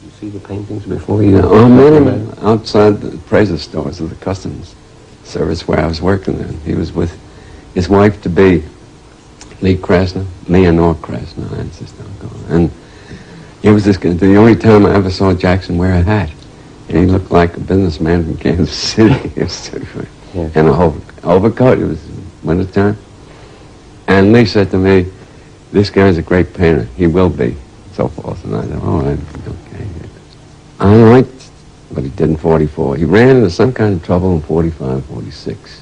you see the paintings before you? I met him outside the appraiser stores of the customs service where I was working then. He was with his wife-to-be, Lee Krasner, Leonore Krasner, I insist on calling. And he was the only time I ever saw Jackson wear a hat. And he looked like a businessman from Kansas City. Yeah. And an overcoat. It was wintertime. And Lee said to me, "This guy's a great painter. He will be," so forth. And I said, "Oh, okay." I liked what he did in 44. He ran into some kind of trouble in 45, 46.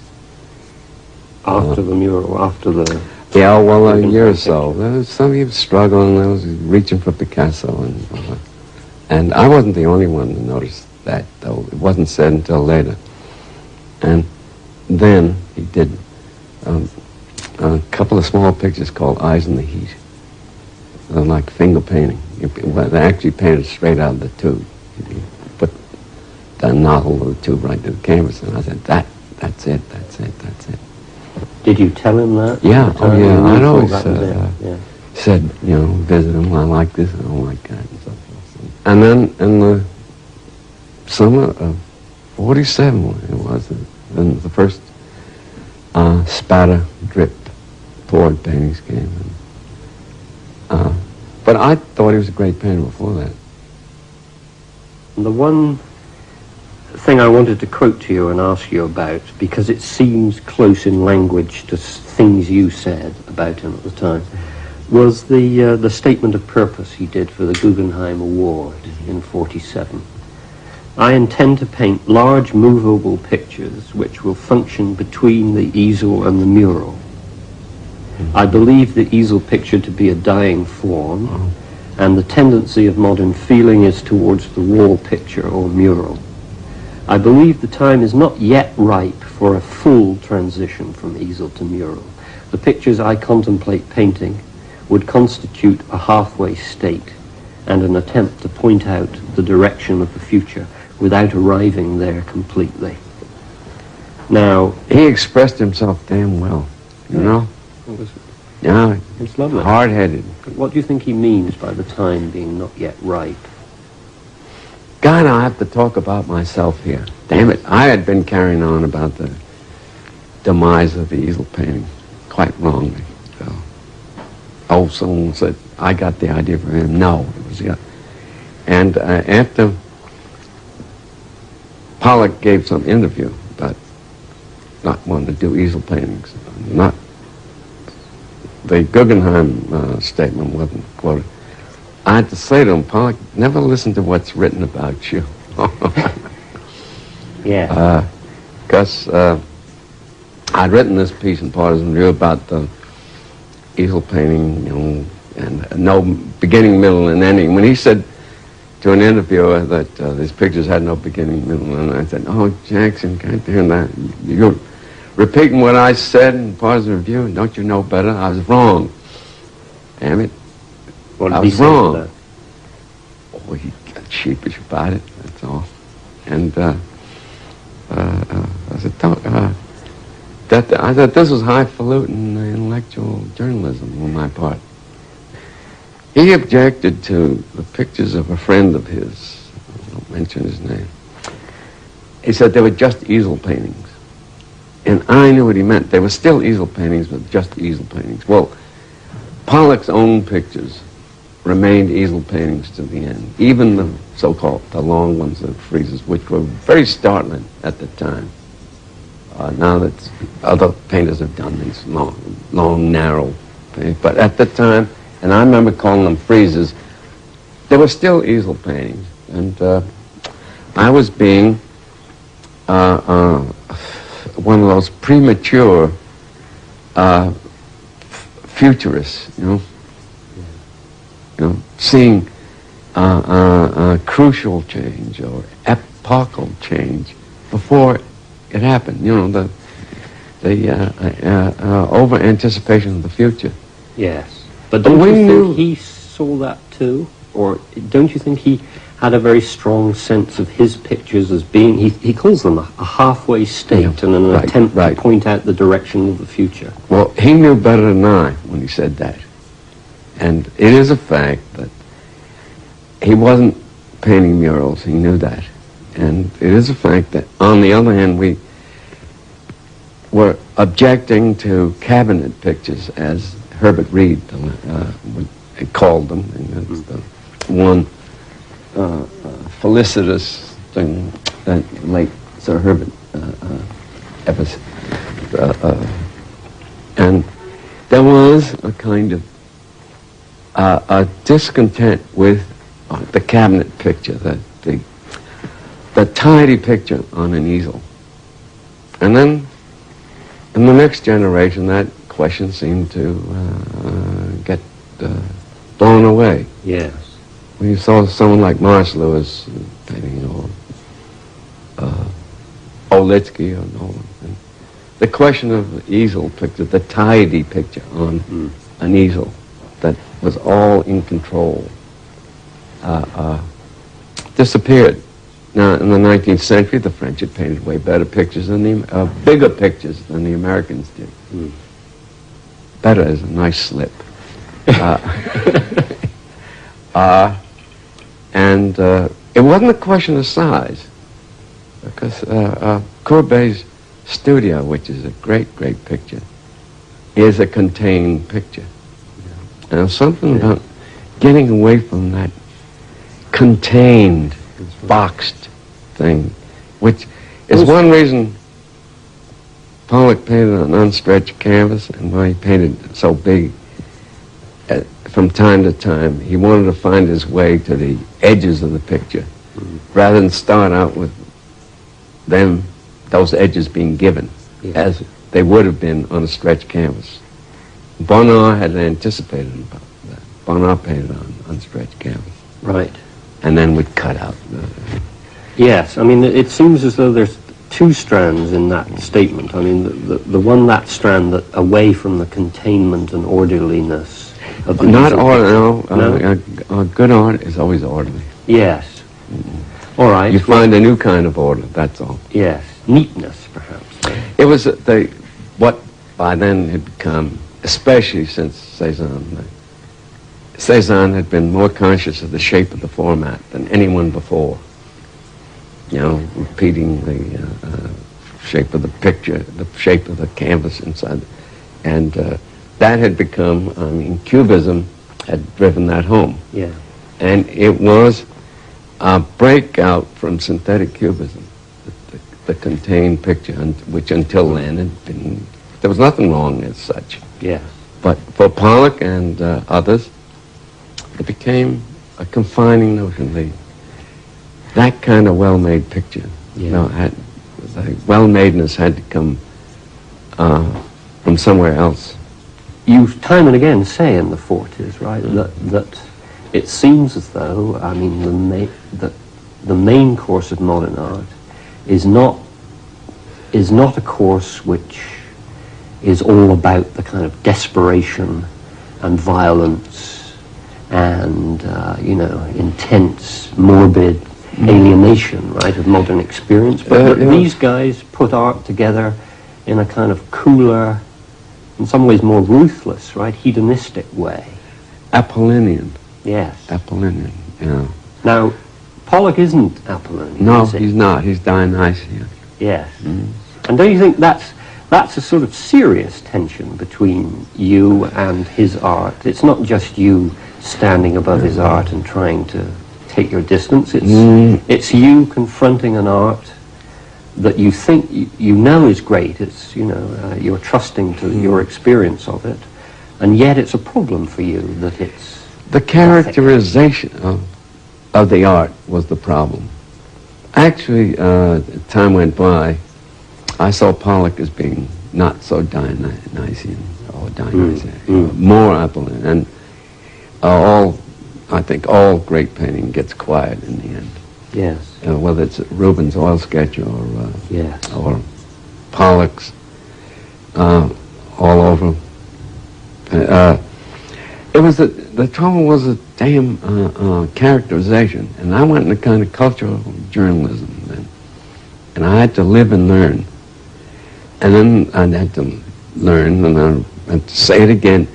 After the mural, after the... Yeah, well, a year or so. There was he was struggling. There was reaching for Picasso. And I wasn't the only one to notice that, though. It wasn't said until later. And then he did a couple of small pictures called Eyes in the Heat. They're like finger painting. They actually painted straight out of the tube. He put the nozzle of the tube right to the canvas, and I said, that's it. Did you tell him that? Yeah, I'd always said, visit him, I like this, I don't like that, and so forth. And then in the summer of 47, it was, then the first spatter drip poured paintings came. But I thought he was a great painter before that. The one thing I wanted to quote to you and ask you about, because it seems close in language to things you said about him at the time, was the statement of purpose he did for the Guggenheim Award in 47. "I intend to paint large movable pictures which will function between the easel and the mural. I believe the easel picture to be a dying form, and the tendency of modern feeling is towards the wall picture or mural. I believe the time is not yet ripe for a full transition from easel to mural. The pictures I contemplate painting would constitute a halfway state and an attempt to point out the direction of the future without arriving there completely." Now, he expressed himself damn well, you know? Yeah, it's lovely. Hard-headed. What do you think he means by the time being not yet ripe? God, I have to talk about myself here. Damn it, I had been carrying on about the demise of the easel painting quite wrongly. So, someone said, I got the idea from him. No, it was the... And after Pollock gave some interview about not wanting to do easel paintings, the Guggenheim statement wasn't quoted. I had to say to him, Pollock, never listen to what's written about you. Yeah. Because I'd written this piece in Partisan Review about the easel painting, and no beginning, middle, and ending. When he said to an interviewer that his pictures had no beginning, middle, and I said, "Oh, Jackson, can't hear that. You're repeating what I said in Partisan Review. Don't you know better? I was wrong. Damn it. I was wrong." Oh, he got sheepish about it, that's all. And I said, I thought this was highfalutin intellectual journalism on my part. He objected to the pictures of a friend of his. I don't mention his name. He said they were just easel paintings. And I knew what he meant. They were still easel paintings, but just easel paintings. Well, Pollock's own pictures remained easel paintings to the end. Even the so-called, the long ones, the friezes, which were very startling at the time. Now that other painters have done these long, narrow paintings. But at the time, and I remember calling them friezes, they were still easel paintings. And I was being one of those premature futurists, seeing crucial change or epochal change before it happened. The over anticipation of the future. Yes, but don't you think he saw that too, or don't you think he had a very strong sense of his pictures as being, he calls them a halfway state and an attempt to point out the direction of the future? Well, he knew better than I when he said that. And it is a fact that he wasn't painting murals. He knew that. And it is a fact that, on the other hand, we were objecting to cabinet pictures, as Herbert Reed called them. And that's the one felicitous thing that late Sir Herbert and there was a kind of a discontent with the cabinet picture, the tidy picture on an easel. And then in the next generation, that question seemed to get blown away. Yes. When you saw someone like Morris Lewis painting, or Olitsky or Nolan, and the question of the easel picture, the tidy picture on an easel that was all in control, disappeared. Now, in the 19th century, the French had painted way better pictures than bigger pictures than the Americans did. Better is a nice slip. And it wasn't a question of size, because Courbet's studio, which is a great, great picture, is a contained picture. And there's something about getting away from that contained, boxed thing, which is one reason Pollock painted on unstretched canvas, and why he painted so big. From time to time, he wanted to find his way to the edges of the picture, rather than start out with those edges being given, as they would have been on a stretched canvas. Bonnard had anticipated about that. Bonnard painted on unstretched canvas. Right. And then would cut out. Yes, I mean, it seems as though there's two strands in that statement. I mean, the one, that strand that away from the containment and orderliness of the Not easel orderly, picture. no. Good art is always orderly. Yes. All right. You find a new kind of order, that's all. Yes. Neatness, perhaps. It was what by then had become, especially since Cézanne. Cézanne had been more conscious of the shape of the format than anyone before. You know, repeating the shape of the picture, the shape of the canvas inside. And that had become, I mean, Cubism had driven that home. Yeah. And it was a breakout from synthetic Cubism, the contained picture, which until then had been, there was nothing wrong as such. Yeah. But for Pollock and others, it became a confining notion. That kind of well-made picture, you know, the well-madeness had to come from somewhere else. You time and again say in the 40s, right, that it seems as though, I mean, the main course of modern art is not a course which is all about the kind of desperation and violence and, you know, intense, morbid alienation, right, of modern experience. But these guys put art together in a kind of cooler, in some ways more ruthless, right, hedonistic way. Apollinian. Yes. Apollinian, you know. Now, Pollock isn't Apollonian, No, is he? he's not. He's Dionysian. Yes. And don't you think that's a sort of serious tension between you and his art? It's not just you standing above his art and trying to take your distance. It's you confronting an art that you think you know is great. It's, you know, you're trusting to your experience of it, and yet it's a problem for you that it's the characterization of the art was the problem. Actually, time went by, I saw Pollock as being not so Dionysian, more Apollonian, and I think all great painting gets quiet in the end. Yes. Whether it's Rubens' oil sketch or Pollock's all over. It was the trouble was a damn characterization, and I went into kind of cultural journalism then, and I had to live and learn, and then I had to learn, and I had to say it again.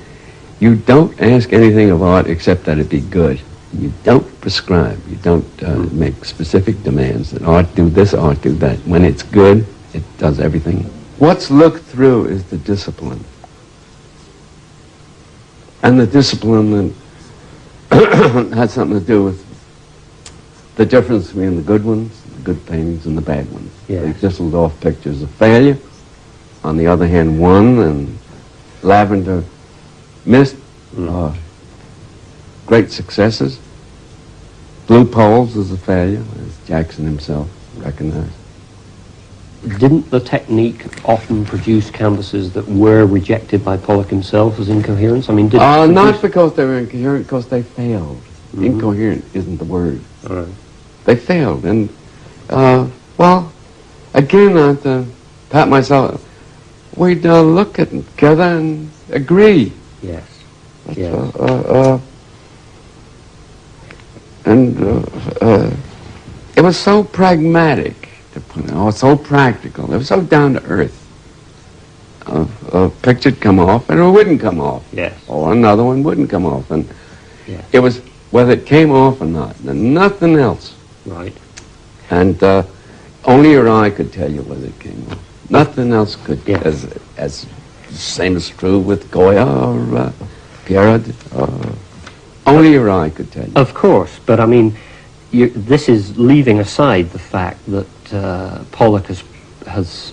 You don't ask anything of art except that it be good. You don't prescribe. You don't make specific demands that art do this, art do that. When it's good, it does everything. What's looked through is the discipline. And the discipline has something to do with the difference between the good ones, the good paintings, and the bad ones. Yes. They chiseled off pictures of failure. On the other hand, one and Lavender Mist, great successes. Blue Poles is a failure, as Jackson himself recognized. Didn't the technique often produce canvases that were rejected by Pollock himself as incoherence? I mean, did it not because they were incoherent, because they failed. Incoherent isn't the word. All right. They failed, and well, again, I have to pat myself. We'd look at it together and agree. Yes. That's, Yes. It was so pragmatic, to put it, or so practical. It was so down to earth. A picture'd come off, and it wouldn't come off. Yes. Or another one wouldn't come off, and Yes. it was whether it came off or not, and nothing else. Right. And only your eye could tell you whether it came off. Nothing else could. Yes. As same is true with Goya or Pierre. Only your eye could tell you. Of course, but I mean, this is leaving aside the fact that Pollock has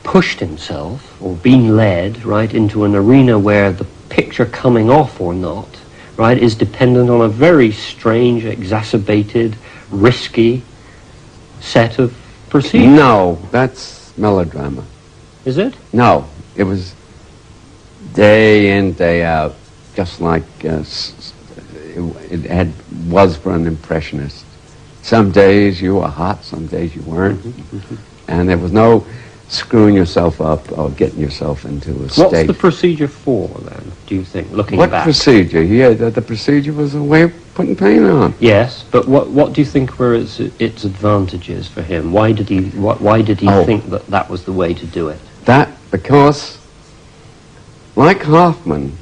pushed himself, or been led, right, into an arena where the picture coming off or not, right, is dependent on a very strange, exacerbated, risky set of procedures. No, that's melodrama. Is it? No, it was day in, day out, just like was for an impressionist. Some days you were hot, some days you weren't, and there was no screwing yourself up or getting yourself into a state. What's the procedure for, then, do you think, looking What back? procedure? Yeah, the procedure was a way of putting paint on. Yes, but what do you think were its advantages for him? Why did he think that was the way to do it? That because, like Hoffman,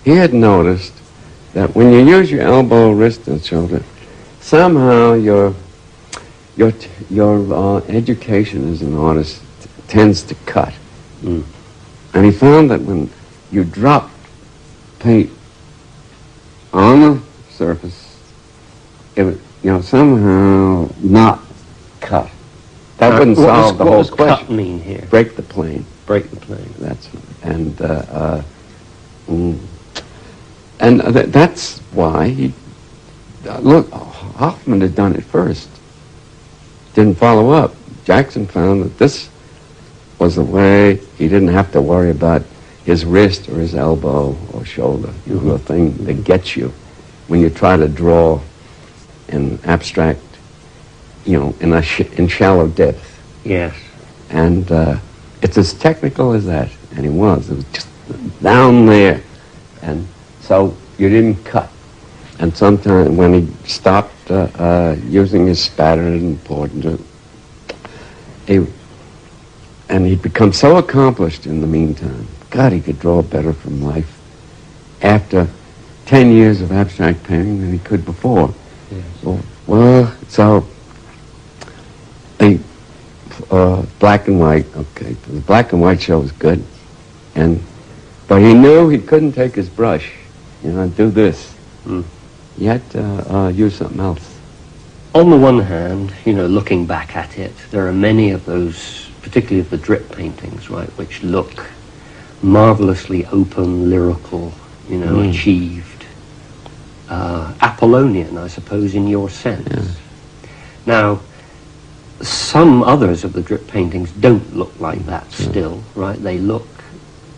he had noticed that when you use your elbow, wrist, and shoulder, somehow your education as an artist tends to cut. And he found that when you drop paint on the surface, it would, somehow not cut. That wouldn't solve the whole question. What does cut mean here? Break the plane. Break the plane. That's why he look. Hoffman had done it first. Didn't follow up. Jackson found that this was the way he didn't have to worry about his wrist or his elbow or shoulder. You know, the thing that gets you when you try to draw in abstract, in shallow depth. Yes. And it's as technical as that. And he was. It was just down there. And so you didn't cut. And sometimes when he stopped using his spatter and poured into it, and he'd become so accomplished in the meantime. God, he could draw better from life after 10 years of abstract painting than he could before. Yes. So black and white, okay. The black and white show was good. But he knew he couldn't take his brush, and do this. He had to use something else. On the one hand, looking back at it, there are many of those, particularly of the drip paintings, right, which look marvelously open, lyrical, achieved. Apollonian, I suppose, in your sense. Yeah. Now, some others of the drip paintings don't look like that still, right? They look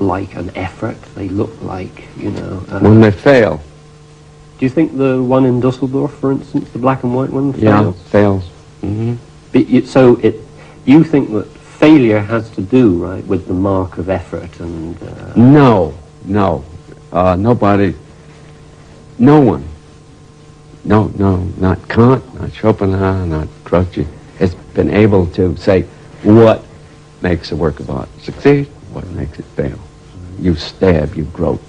like an effort. They look like, when they fail. Do you think the one in Dusseldorf, for instance, the black and white one, fails? Yeah, fails. Mm-hmm. You think that failure has to do, right, with the mark of effort and... No. Nobody, no one, no, not Kant, not Schopenhauer, not Croce, has been able to say what makes a work of art succeed, what makes it fail. You stab, you grope.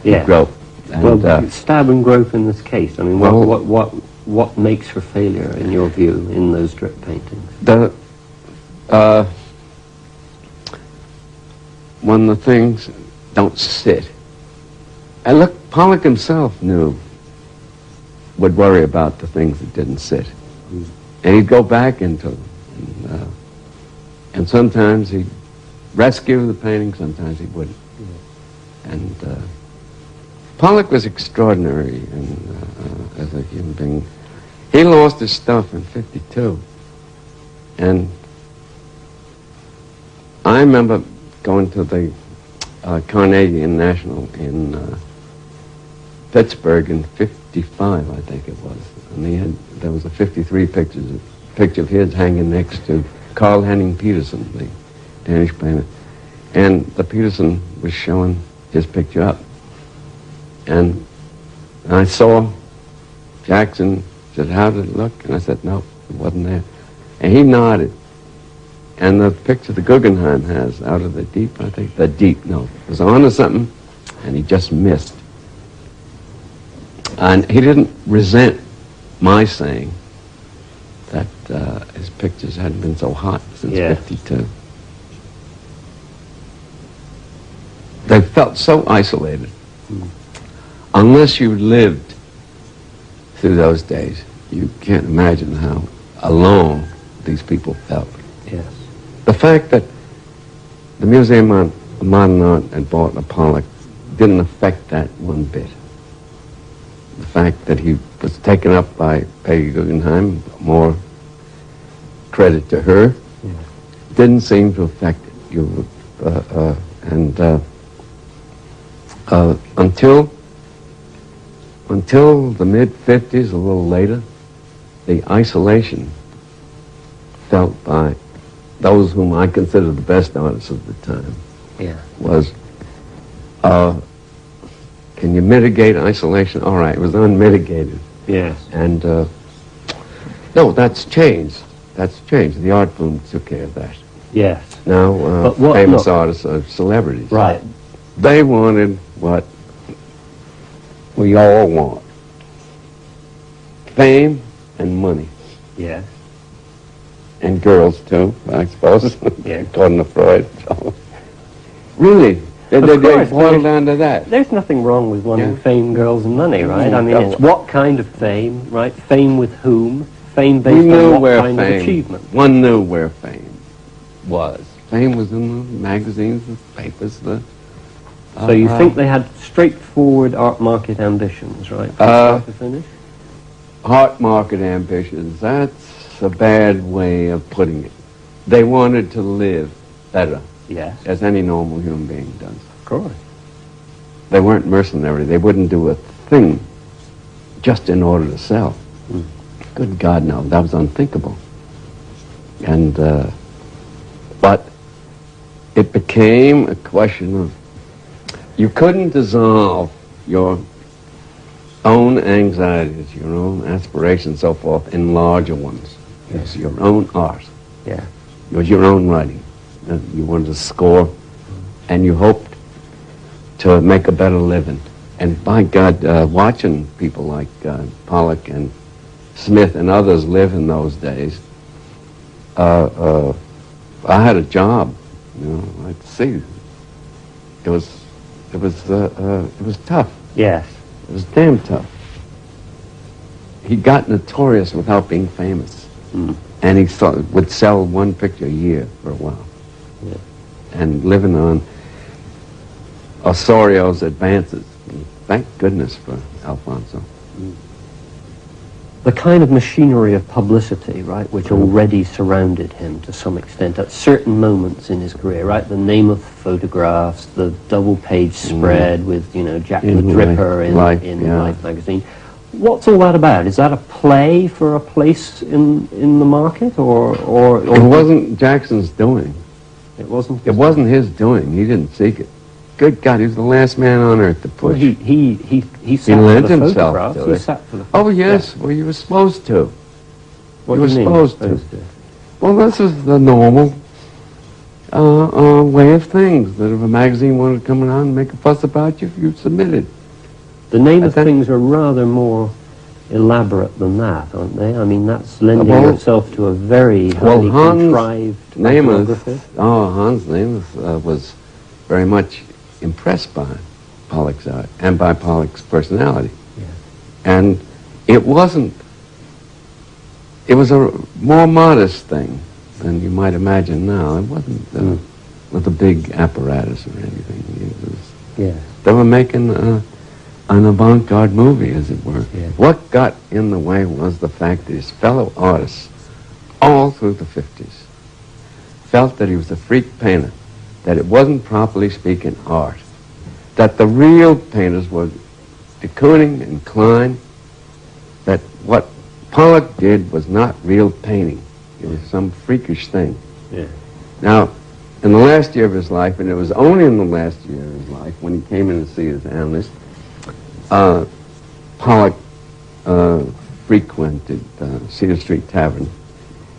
Yeah. You grope. And, well, stab and grope in this case. I mean, well, what makes for failure in your view in those drip paintings? When the things don't sit. And look, Pollock himself would worry about the things that didn't sit. And he'd go back into them. And sometimes he'd rescue the painting, sometimes he wouldn't. And Pollock was extraordinary as a human being. He lost his stuff in '52. And I remember going to the Carnegie National in Pittsburgh in '55, I think it was. And there was a 53 picture of his hanging next to Carl Henning Peterson, the Danish painter. And the Peterson was showing his picture up. And I saw Jackson, said, "How did it look?" And I said, "No, it wasn't there." And he nodded. And the picture the Guggenheim has, Out of the Deep, I think, was on to something, and he just missed. And he didn't resent my saying that his pictures hadn't been so hot since '52. They felt so isolated. Unless you lived through those days, you can't imagine how alone these people felt. Yes. The fact that the Museum of Modern Art had bought a Pollock didn't affect that one bit. The fact that he was taken up by Peggy Guggenheim, more credit to her, didn't seem to affect it. Until the mid-'50s, a little later, the isolation felt by those whom I consider the best artists of the time was, can you mitigate isolation? All right, it was unmitigated. Yes. And, no, that's changed. That's changed. The art boom took care of that. Yes. Now, famous artists are celebrities. Right. They wanted what we all want. Fame and money. Yes. And girls, too, I suppose, Yeah. according to Freud. So, really, they boil down to that. There's nothing wrong with wanting fame, girls, and money, right? I mean, it's what kind of fame, right? Fame with whom? Fame based on what kind of achievement? One knew where fame was. Fame was in the magazines, the papers, so you think they had straightforward art market ambitions, right? From start to finish? Art market ambitions, that's a bad way of putting it. They wanted to live better. Yes. As any normal human being does. Of course. They weren't mercenary. They wouldn't do a thing just in order to sell. Good God, no. That was unthinkable. And, but it became a question of, you couldn't dissolve your own anxieties, your own aspirations, so forth, in larger ones. It was your own art. Yeah. It was your own writing. You wanted to score, and you hoped to make a better living. And by God, watching people like Pollock and Smith and others live in those days, I had a job. You know, I'd see. It was tough. Yes. It was damn tough. He got notorious without being famous, and he would sell one picture a year for a while. Yeah. And living on Osorio's advances. Thank goodness for Alfonso. The kind of machinery of publicity, right, which already surrounded him to some extent at certain moments in his career, right? The name of photographs, the double-page spread with, you know, Jack the Dripper in Life magazine. What's all that about? Is that a play for a place in the market, or it wasn't Jackson's doing. It wasn't. It wasn't his doing. He didn't seek it. Good God, he was the last man on earth to push. Well, he sat lent for the himself photographs. to He it. sat for the Oh yes, well you were supposed to. What you do were you mean, supposed to. Well, this is the normal way of things. That if a magazine wanted to come around and make a fuss about you, you submitted. The name of things are rather more elaborate than that, aren't they? I mean, that's lending yourself to a very highly contrived iconography. Hans Nemeth was very much impressed by Pollock's art and by Pollock's personality. Yeah. And it was a more modest thing than you might imagine now. It wasn't with a big apparatus or anything. They were making an avant-garde movie, as it were. Yeah. What got in the way was the fact that his fellow artists, all through the 50s, felt that he was a freak painter, that it wasn't, properly speaking, art, that the real painters were de Kooning and Klein, that what Pollock did was not real painting. It was some freakish thing. Yeah. Now, in the last year of his life, and it was only in the last year of his life, when he came in to see his analyst, Pollock frequented Cedar Street Tavern.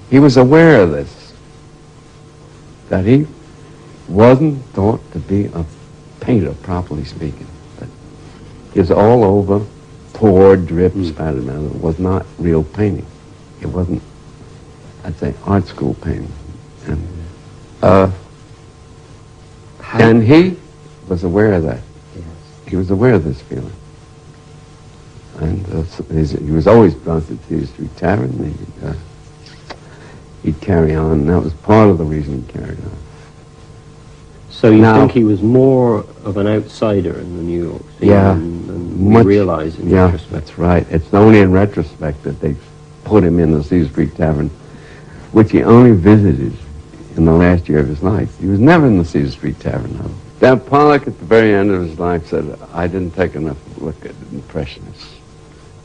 He was aware of this, that he wasn't thought to be a painter, properly speaking. But his all over, poured, drip, spattered matter was not real painting. It wasn't, I'd say, art school painting. And he was aware of that. Yes. He was aware of this feeling. And he was always drunk at Cedar Street Tavern. He'd carry on, and that was part of the reason he carried on. So you think he was more of an outsider in the New York scene than we realize in retrospect? That's right. It's only in retrospect that they put him in the Cedar Street Tavern, which he only visited in the last year of his life. He was never in the Cedar Street Tavern, no. Then Pollock, at the very end of his life, said, I didn't take enough look at Impressionists.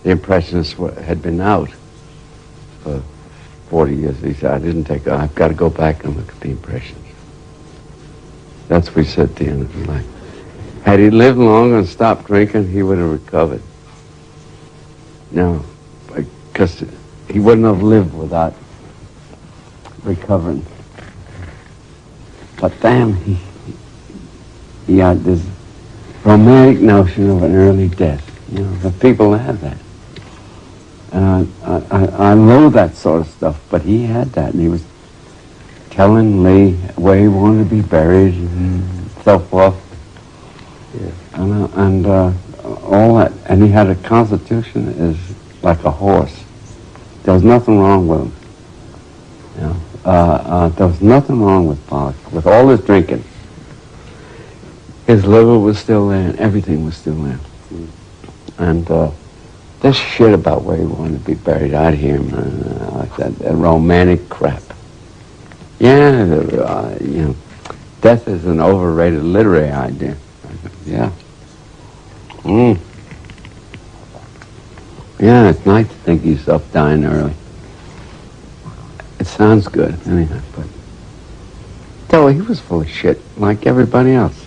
The Impressionists had been out for 40 years. He said, I've got to go back and look at the Impressionists. That's what he said at the end of his life. Had he lived longer and stopped drinking, he would have recovered. No, because he wouldn't have lived without recovering. But damn, he had this romantic notion of an early death. You know, the people have that. And I know that sort of stuff, but he had that, and he was telling Lee where he wanted to be buried and so forth. Yeah. And all that. And he had a constitution is like a horse. There was nothing wrong with him. You know, there was nothing wrong with Pollock. With all his drinking, his liver was still there, and everything was still there. And this shit about where he wanted to be buried, I'd hear him like that romantic crap. Yeah, you know, death is an overrated literary idea. Yeah. Yeah, it's nice to think of yourself dying early. It sounds good, anyhow, but... So he was full of shit, like everybody else.